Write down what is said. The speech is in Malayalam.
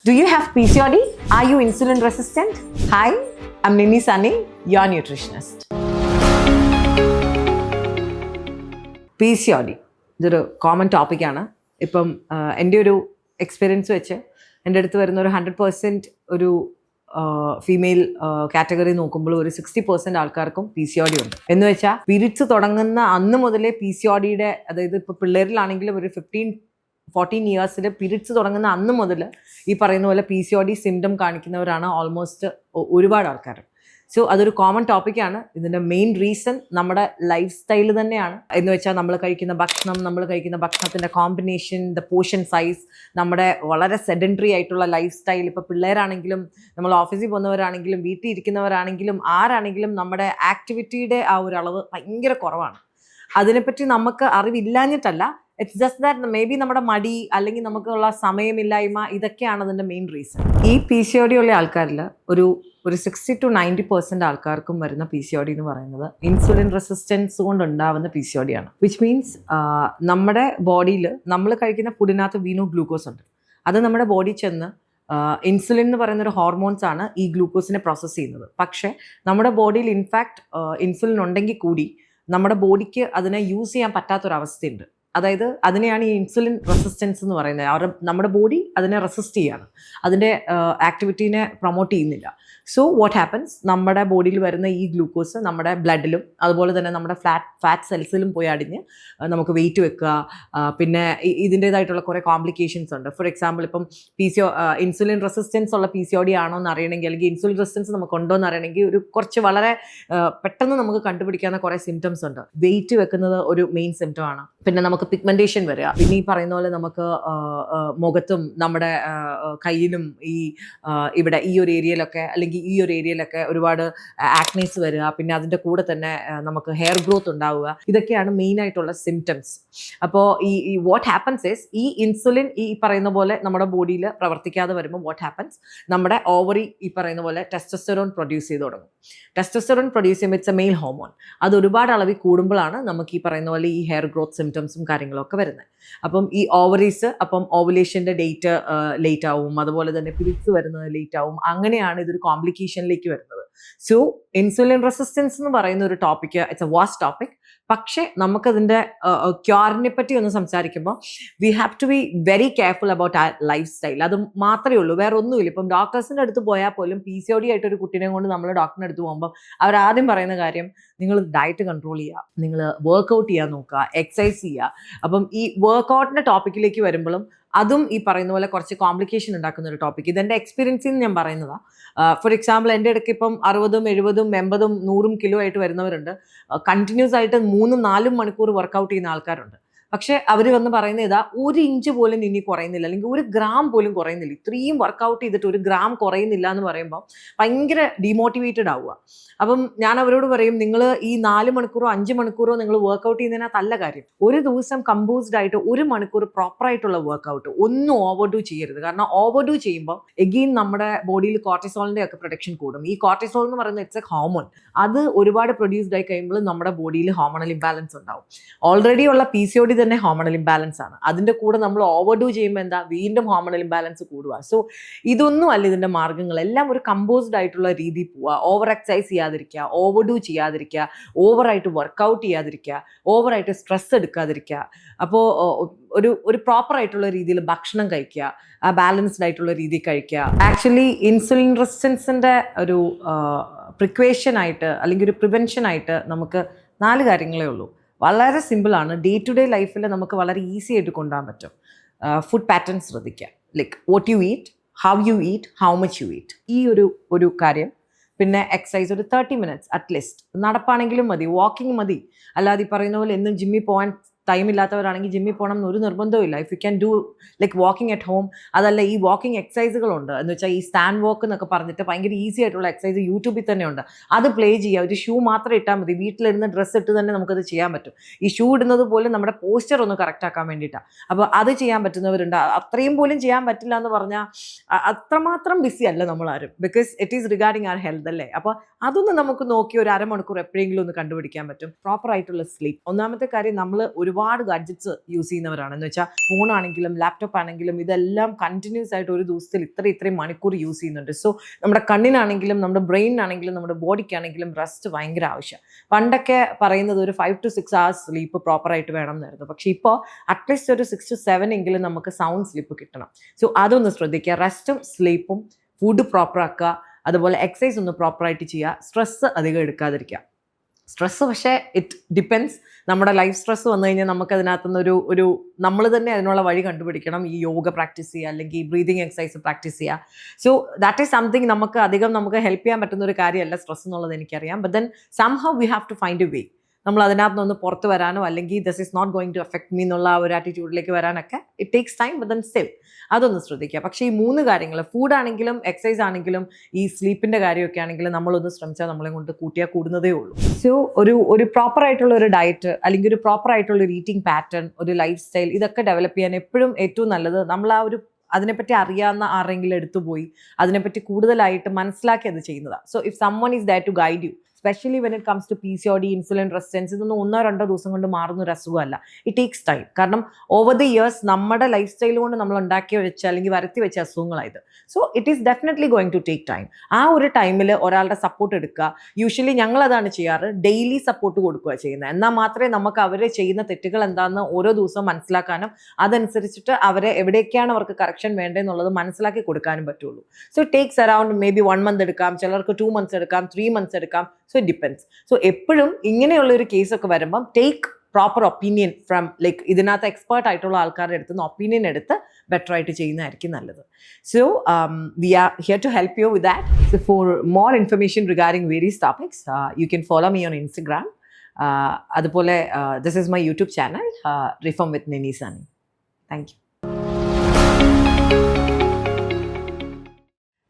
Do you have PCOD? Are you insulin resistant? Hi, I'm Nini Sunny, your nutritionist. PCOD ഇതൊരു കോമൺ ടോപ്പിക്കാണ്. ഇപ്പം എൻ്റെ ഒരു എക്സ്പീരിയൻസ് വെച്ച് എൻ്റെ അടുത്ത് വരുന്ന ഒരു 100% ഒരു ഫീമെയിൽ കാറ്റഗറി നോക്കുമ്പോൾ ഒരു 60% ആൾക്കാർക്കും PCOD ഉണ്ട്. എന്ന് വെച്ചാൽ പീരിയഡ്സ് തുടങ്ങുന്ന അന്ന് മുതലേ PCODയുടെ, അതായത് ഇപ്പോൾ പിള്ളേരിലാണെങ്കിലും ഒരു 14 ഇയേഴ്സിൽ പീരിയഡ്സ് തുടങ്ങുന്ന അന്ന് മുതൽ ഈ പറയുന്ന പോലെ PCOD സിംറ്റം കാണിക്കുന്നവരാണ് ഓൾമോസ്റ്റ് ഒരുപാട് ആൾക്കാർ. സോ അതൊരു കോമൺ ടോപ്പിക്കാണ്. ഇതിൻ്റെ മെയിൻ റീസൺ നമ്മുടെ ലൈഫ് സ്റ്റൈൽ തന്നെയാണ്. എന്ന് വെച്ചാൽ നമ്മൾ കഴിക്കുന്ന ഭക്ഷണത്തിൻ്റെ കോമ്പിനേഷൻ, ദ പോർഷൻ സൈസ്, നമ്മുടെ വളരെ സെഡൻറ്ററി ആയിട്ടുള്ള ലൈഫ് സ്റ്റൈൽ. ഇപ്പോൾ പിള്ളേരാണെങ്കിലും നമ്മൾ ഓഫീസിൽ പോകുന്നവരാണെങ്കിലും വീട്ടിൽ ഇരിക്കുന്നവരാണെങ്കിലും ആരാണെങ്കിലും നമ്മുടെ ആക്ടിവിറ്റിയുടെ ആ ഒരു അളവ് ഭയങ്കര കുറവാണ്. അതിനെപ്പറ്റി നമുക്ക് അറിവില്ലാഞ്ഞിട്ടല്ല, it's just that maybe നമ്മുടെ മടി അല്ലെങ്കിൽ നമുക്കുള്ള സമയമില്ലായ്മ, ഇതൊക്കെയാണ് അതിൻ്റെ മെയിൻ റീസൺ. ഈ PCOD ഉള്ള ആൾക്കാരിൽ ഒരു 60 to 90% ആൾക്കാർക്കും വരുന്ന PCOD എന്ന് പറയുന്നത് ഇൻസുലിൻ റെസിസ്റ്റൻസ് കൊണ്ടുണ്ടാവുന്ന PCOD ആണ്. വിച്ച് മീൻസ് നമ്മുടെ ബോഡിയിൽ നമ്മൾ കഴിക്കുന്ന ഫുഡിനകത്ത് വീണു ഗ്ലൂക്കോസ് ഉണ്ട്. അത് നമ്മുടെ ബോഡി ചെന്ന് ഇൻസുലിൻ എന്ന് പറയുന്നൊരു ഹോർമോൺസ് ആണ് ഈ ഗ്ലൂക്കോസിനെ പ്രോസസ്സ് ചെയ്യുന്നത്. പക്ഷേ നമ്മുടെ ബോഡിയിൽ ഇൻഫാക്ട് ഇൻസുലിൻ ഉണ്ടെങ്കിൽ കൂടി നമ്മുടെ ബോഡിക്ക് അതിനെ യൂസ് ചെയ്യാൻ പറ്റാത്തൊരവസ്ഥയുണ്ട്. അതായത് അതിനെയാണ് ഈ ഇൻസുലിൻ റെസിസ്റ്റൻസ് എന്ന് പറയുന്നത്. നമ്മുടെ ബോഡി അതിനെ റെസിസ്റ്റ് ചെയ്യാണ്, അതിൻ്റെ ആക്ടിവിറ്റീനെ പ്രൊമോട്ട് ചെയ്യുന്നില്ല. സോ വാട്ട് ഹാപ്പൻസ്, നമ്മുടെ ബോഡിയിൽ വരുന്ന ഈ ഗ്ലൂക്കോസ് നമ്മുടെ ബ്ലഡിലും അതുപോലെ തന്നെ നമ്മുടെ ഫാറ്റ് സെൽസിലും പോയി അടിഞ്ഞ് നമുക്ക് വെയിറ്റ് വെക്കുക. പിന്നെ ഇതിൻ്റേതായിട്ടുള്ള കുറേ കോംപ്ലിക്കേഷൻസ് ഉണ്ട്. ഫോർ എക്സാമ്പിൾ, ഇപ്പം ഇൻസുലിൻ റെസിസ്റ്റൻസ് ഉള്ള PCOD ആണോ എന്ന് അറിയണമെങ്കിൽ, അല്ലെങ്കിൽ ഇൻസുലിൻ റെസിസ്റ്റൻസ് നമുക്ക് ഉണ്ടോ എന്ന് അറിയണമെങ്കിൽ ഒരു കുറച്ച് വളരെ പെട്ടെന്ന് നമുക്ക് കണ്ടുപിടിക്കാവുന്ന കുറേ സിംറ്റംസ് ഉണ്ട്. വെയിറ്റ് വെക്കുന്നത് ഒരു മെയിൻ സിംറ്റം ആണ്. പിന്നെ നമുക്ക് പിഗ്മെന്റേഷൻ വരിക. പിന്നെ ഈ പറയുന്ന പോലെ നമുക്ക് മുഖത്തും നമ്മുടെ കയ്യിലും ഇവിടെ ഈ ഒരു ഏരിയയിലൊക്കെ അല്ലെങ്കിൽ ഈ ഒരു ഏരിയയിലൊക്കെ ഒരുപാട് ആക്നീസ് വരിക. പിന്നെ അതിൻ്റെ കൂടെ തന്നെ നമുക്ക് ഹെയർ ഗ്രോത്ത് ഉണ്ടാവുക. ഇതൊക്കെയാണ് മെയിൻ ആയിട്ടുള്ള സിംറ്റംസ്. അപ്പോൾ ഈ വാട്ട് ഹാപ്പൻസ് ഈസ്, ഈ ഇൻസുലിൻ ഈ പറയുന്ന പോലെ നമ്മുടെ ബോഡിയിൽ പ്രവർത്തിക്കാതെ വരുമ്പോൾ വാട്ട് ഹാപ്പൻസ്, നമ്മുടെ ഓവറി ഈ പറയുന്ന പോലെ ടെസ്റ്റോസ്റ്റെറോൺ പ്രൊഡ്യൂസ് ചെയ്ത് തുടങ്ങും. ടെസ്റ്റോസ്റ്റെറോൺ പ്രൊഡ്യൂസ് ചെയ്യുമ്പോൾ ഇറ്റ്സ് എ മെയിൽ ഹോർമോൺ. അത് ഒരുപാട് അളവിൽ കൂടുമ്പോഴാണ് നമുക്ക് ഈ പറയുന്ന പോലെ ഈ ഹെയർ ഗ്രോത്ത് സിംറ്റംസും കാര്യങ്ങളൊക്കെ വരുന്നത്. അപ്പം ഈ ഓവറീസ്, അപ്പം ഓവുലേഷൻ്റെ ഡേറ്റ് ലേറ്റ് ആവും, അതുപോലെ തന്നെ പീരിയഡ്സ് വരുന്നത് ലേറ്റ് ആവും. അങ്ങനെയാണ് ഇതൊരു കോംപ്ലിക്കേഷനിലേക്ക് വരുന്നത്. സോ ഇൻസുലിൻ റെസിസ്റ്റൻസ് എന്ന് പറയുന്ന ഒരു topic it's a vast topic. പക്ഷേ നമുക്കതിൻ്റെ ക്യൂറിനെ പറ്റി ഒന്ന് സംസാരിക്കുമ്പോൾ we have to be very careful about ആ ലൈഫ് സ്റ്റൈൽ. അത് മാത്രമേ ഉള്ളൂ, വേറെ ഒന്നുമില്ല. ഇപ്പം ഡോക്ടേഴ്സിൻ്റെ അടുത്ത് പോയാൽ പോലും PCOD ആയിട്ടൊരു കുട്ടീനെ കൊണ്ട് നമ്മൾ ഡോക്ടറിൻ്റെ അടുത്ത് പോകുമ്പോൾ അവരാദ്യം പറയുന്ന കാര്യം, നിങ്ങൾ ഡയറ്റ് കൺട്രോൾ ചെയ്യുക, നിങ്ങൾ വർക്കൗട്ട് ചെയ്യാൻ നോക്കുക, എക്സസൈസ് ചെയ്യുക. അപ്പം ഈ വർക്കൗട്ടിൻ്റെ ടോപ്പിക്കിലേക്ക് വരുമ്പോഴും അതും ഈ പറയുന്ന പോലെ കുറച്ച് കോംപ്ലിക്കേഷൻ ഉണ്ടാക്കുന്ന ഒരു ടോപ്പിക്. ഇതെൻ്റെ എക്സ്പീരിയൻസിൽ നിന്ന് ഞാൻ പറയുന്നതാണ്. ഫോർ എക്സാമ്പിൾ, എൻ്റെ ഇടയ്ക്ക് ഇപ്പം 60, 70, 80, 100 കിലോ ആയിട്ട് വരുന്നവരുണ്ട്. കണ്ടിന്യൂസ് ആയിട്ട് 3-4 മണിക്കൂർ വർക്കൗട്ട് ചെയ്യുന്ന ആൾക്കാരുണ്ട്. പക്ഷേ അവർ വന്ന് പറയുന്നത് ഇതാ, 1 ഇഞ്ച് പോലും ഇനി കുറയുന്നില്ല, അല്ലെങ്കിൽ 1 ഗ്രാം പോലും കുറയുന്നില്ല. ഇത്രയും വർക്കൗട്ട് ചെയ്തിട്ട് 1 ഗ്രാം കുറയുന്നില്ല എന്ന് പറയുമ്പോൾ ഭയങ്കര ഡീമോട്ടിവേറ്റഡ് ആവുക. അപ്പം ഞാൻ അവരോട് പറയും, നിങ്ങൾ ഈ 4 മണിക്കൂറോ 5 മണിക്കൂറോ നിങ്ങൾ വർക്കൗട്ട് ചെയ്യുന്നതിനകത്തല്ല കാര്യം. ഒരു ദിവസം കമ്പോസ്ഡ് ആയിട്ട് 1 മണിക്കൂർ പ്രോപ്പറായിട്ടുള്ള വർക്കൗട്ട്, ഒന്നും ഓവർഡു ചെയ്യരുത്. കാരണം ഓവർഡു ചെയ്യുമ്പോൾ എഗെയിൻ നമ്മുടെ ബോഡിയിൽ കോർട്ടിസോളിൻ്റെ ഒക്കെ പ്രൊഡക്ഷൻ കൂടും. ഈ കോർട്ടിസോൾ എന്ന് പറയുന്നത് ഇറ്റ്സ് എ ഹോർമോൺ. അത് ഒരുപാട് പ്രൊഡ്യൂസ്ഡ് ആയി കഴിയുമ്പോൾ നമ്മുടെ ബോഡിയിൽ ഹോർമോണൽ ഇംബാലൻസ് ഉണ്ടാവും. ഓൾറെഡി ഉള്ള PCOD തന്നെ ഹോർമോണൽ ഇംബാലൻസ് ആണ്. അതിൻ്റെ കൂടെ നമ്മൾ ഓവർഡു ചെയ്യുമ്പോൾ എന്താ, വീണ്ടും ഹോർമോണൽ ഇംബാലൻസ് കൂടുക. സോ ഇതൊന്നും അല്ല ഇതിൻ്റെ മാർഗ്ഗങ്ങൾ. എല്ലാം ഒരു കമ്പോസ്ഡ് ആയിട്ടുള്ള രീതിയിൽ പോവുക. ഓവർ എക്സസൈസ് ചെയ്യാതിരിക്കുക, ഓവർഡു ചെയ്യാതിരിക്കുക, ഓവറായിട്ട് വർക്കൗട്ട് ചെയ്യാതിരിക്കുക, ഓവറായിട്ട് സ്ട്രെസ് എടുക്കാതിരിക്കുക. അപ്പോൾ ഒരു പ്രോപ്പറായിട്ടുള്ള രീതിയിൽ ഭക്ഷണം കഴിക്കുക, ആ ബാലൻസ്ഡ് ആയിട്ടുള്ള രീതിയിൽ കഴിക്കുക. ആക്ച്വലി ഇൻസുലിൻ റെസിസ്റ്റൻസിൻ്റെ ഒരു പ്രിക്വേഷനായിട്ട് അല്ലെങ്കിൽ ഒരു പ്രിവെൻഷനായിട്ട് നമുക്ക് 4 കാര്യങ്ങളേ ഉള്ളൂ. വളരെ സിമ്പിളാണ്. ഡേ ടു ഡേ ലൈഫിൽ നമുക്ക് വളരെ ഈസി ആയിട്ട് കൊണ്ടുപോകാൻ പറ്റും. ഫുഡ് പാറ്റേൺ ശ്രദ്ധിക്കുക, like what you eat, how you eat, how much you eat. ഈ ഒരു കാര്യം. പിന്നെ എക്സസൈസ് ഒരു 30 മിനിറ്റ്സ് അറ്റ്ലീസ്റ്റ്. നടപ്പാണെങ്കിലും മതി, വാക്കിംഗ് മതി. അല്ലാതെ ഈ പറയുന്ന പോലെ എന്നും ജിമ്മിൽ പോകാൻ ടൈം ഇല്ലാത്തവരാണെങ്കിൽ ജിമ്മിൽ പോകണം എന്നൊരു നിർബന്ധവും ഇല്ല. If you can do like walking at home. അതല്ല, ഈ വാക്കിംഗ് എക്സസൈസുകളുണ്ട്. എന്ന് വെച്ചാൽ ഈ സ്റ്റാൻഡ് വാക്ക് എന്നൊക്കെ പറഞ്ഞിട്ട് ഭയങ്കര ഈസി ആയിട്ടുള്ള എക്സസൈസ് യൂട്യൂബിൽ തന്നെ ഉണ്ട്. അത് പ്ലേ ചെയ്യുക. ഒരു ഷൂ മാത്രം ഇട്ടാൽ മതി. വീട്ടിലിരുന്ന് ഡ്രസ്സ് ഇട്ട് തന്നെ നമുക്കത് ചെയ്യാൻ പറ്റും. ഈ ഷൂ ഇടുന്നത് പോലും നമ്മുടെ പോസ്ചർ ഒന്ന് കറക്റ്റ് ആക്കാൻ വേണ്ടിയിട്ടാണ്. അപ്പോൾ അത് ചെയ്യാൻ പറ്റുന്നവരുണ്ട്. അത്രയും പോലും ചെയ്യാൻ പറ്റില്ല എന്ന് പറഞ്ഞാൽ അത്രമാത്രം ബിസി അല്ല നമ്മളാരും. Because it is regarding our health അല്ലേ. അപ്പോൾ അതൊന്ന് നമുക്ക് നോക്കി ഒരു 1/2 മണിക്കൂർ എപ്പോഴെങ്കിലും ഒന്ന് കണ്ടുപിടിക്കാൻ പറ്റും. പ്രോപ്പർ ആയിട്ടുള്ള സ്ലീപ്പ്. ഒന്നാമത്തെ കാര്യം, നമ്മൾ ഒരുപാട് ഒരുപാട് ഗാഡ്ജറ്റ്സ് യൂസ് ചെയ്യുന്നവരാണ്. എന്ന് വെച്ചാൽ ഫോണാണെങ്കിലും ലാപ്ടോപ്പ് ആണെങ്കിലും ഇതെല്ലാം കണ്ടിന്യൂസ് ആയിട്ട് ഒരു ദിവസത്തിൽ ഇത്രയും മണിക്കൂർ യൂസ് ചെയ്യുന്നുണ്ട്. സോ നമ്മുടെ കണ്ണിനാണെങ്കിലും നമ്മുടെ ബ്രെയിനാണെങ്കിലും നമ്മുടെ ബോഡിക്കാണെങ്കിലും റെസ്റ്റ് ഭയങ്കര ആവശ്യം. പണ്ടൊക്കെ പറയുന്നത് ഒരു 5 to 6 hours സ്ലീപ്പ് പ്രോപ്പറായിട്ട് വേണം എന്നായിരുന്നു. പക്ഷേ ഇപ്പോൾ അറ്റ്ലീസ്റ്റ് ഒരു 6 to 7 എങ്കിലും നമുക്ക് സൗണ്ട് സ്ലീപ്പ് കിട്ടണം. സോ അതൊന്ന് ശ്രദ്ധിക്കുക. റെസ്റ്റും സ്ലീപ്പും ഫുഡ് പ്രോപ്പറാക്കുക, അതുപോലെ എക്സസൈസ് ഒന്ന് പ്രോപ്പറായിട്ട് ചെയ്യുക, സ്ട്രെസ്സ് അധികം എടുക്കാതിരിക്കുക. സ്ട്രെസ്സ് പക്ഷേ ഇറ്റ് ഡിപ്പെൻസ്. നമ്മുടെ ലൈഫ് സ്ട്രെസ്സ് വന്നു കഴിഞ്ഞാൽ നമുക്ക് അതിനകത്തുനിന്ന് ഒരു നമ്മൾ തന്നെ അതിനുള്ള വഴി കണ്ടുപിടിക്കണം. ഈ യോഗ പ്രാക്ടീസ് ചെയ്യുക, അല്ലെങ്കിൽ ബ്രീതിങ് എക്സസൈസ് പ്രാക്ടീസ് ചെയ്യുക. സോ ദാറ്റ് ഈസ് സംതിങ് നമുക്ക് ഹെൽപ്പ് ചെയ്യാൻ പറ്റുന്ന ഒരു കാര്യമല്ല സ്ട്രെസ് എന്നുള്ളത് എനിക്കറിയാം. But then somehow we have to find a way. നമ്മൾ അതിനകത്തുനിന്ന് പുറത്ത് വരാനോ അല്ലെങ്കിൽ this is not going to affect me എന്നുള്ള ആ ഒരു ആറ്റിറ്റ്യൂഡിലേക്ക് വരാനൊക്കെ it takes time. But then still അതൊന്ന് ശ്രദ്ധിക്കുക. പക്ഷേ ഈ 3 കാര്യങ്ങൾ, ഫുഡാണെങ്കിലും എക്സസൈസ് ആണെങ്കിലും ഈ സ്ലീപ്പിൻ്റെ കാര്യമൊക്കെ ആണെങ്കിലും നമ്മളൊന്ന് ശ്രമിച്ചാൽ നമ്മളെ കൊണ്ട് കൂട്ടിയാൽ കൂടുന്നതേ ഉള്ളൂ. സോ ഒരു പ്രോപ്പർ ആയിട്ടുള്ള ഒരു ഡയറ്റ്, അല്ലെങ്കിൽ ഒരു പ്രോപ്പർ ആയിട്ടുള്ള ഒരു ഈറ്റിംഗ് പാറ്റേൺ, ഒരു ലൈഫ് സ്റ്റൈൽ, ഇതൊക്കെ ഡെവലപ്പ് ചെയ്യാൻ എപ്പോഴും ഏറ്റവും നല്ലത് നമ്മൾ ആ ഒരു അതിനെപ്പറ്റി അറിയാവുന്ന ആരെങ്കിലും എടുത്തുപോയി അതിനെപ്പറ്റി കൂടുതലായിട്ട് മനസ്സിലാക്കി അത് ചെയ്യുന്നതാണ്. So if someone is there to guide you, especially when it comes to PCOD, insulin resistance, ഇതൊന്നും 1-2 ദിവസം കൊണ്ട് മാറുന്ന ഒരു അസുഖമല്ല. It takes time. കാരണം ഓവർ ദി ഇയേഴ്സ് നമ്മുടെ ലൈഫ് സ്റ്റൈൽ കൊണ്ട് നമ്മൾ ഉണ്ടാക്കി വെച്ച അല്ലെങ്കിൽ വരുത്തി വെച്ച അസുഖങ്ങളായത്. So it is definitely going to take time. ആ ഒരു ടൈമിൽ ഒരാളുടെ സപ്പോർട്ട് എടുക്കുക. യൂഷ്വലി ഞങ്ങളതാണ് ചെയ്യാറ്, ഡെയിലി സപ്പോർട്ട് കൊടുക്കുക ചെയ്യുന്നത്. എന്നാൽ മാത്രമേ നമുക്ക് അവർ ചെയ്യുന്ന തെറ്റുകൾ എന്താണെന്ന് ഓരോ ദിവസവും മനസ്സിലാക്കാനും അതനുസരിച്ചിട്ട് അവരെ എവിടേക്കാണ് അവർക്ക് കറക്ഷൻ വേണ്ടതെന്നുള്ളത് മനസ്സിലാക്കി കൊടുക്കാനും പറ്റുള്ളൂ. So it takes around may be 1 month എടുക്കാം, ചിലർക്ക് 2 months എടുക്കാം, 3 months എടുക്കാം. So it depends. സോ എപ്പോഴും ഇങ്ങനെയുള്ളൊരു കേസൊക്കെ വരുമ്പം take proper opinion from like ഇതിനകത്ത് എക്സ്പേർട്ട് ആയിട്ടുള്ള ആൾക്കാരുടെ അടുത്ത് നിന്ന് ഒപ്പീനിയൻ എടുത്ത് ബെറ്റർ ആയിട്ട് ചെയ്യുന്നതായിരിക്കും നല്ലത്. So we are here to help you with that. So for more information regarding various topics you can follow me on Instagram. അതുപോലെ this is my YouTube channel reform with Nini Sani. Thank U.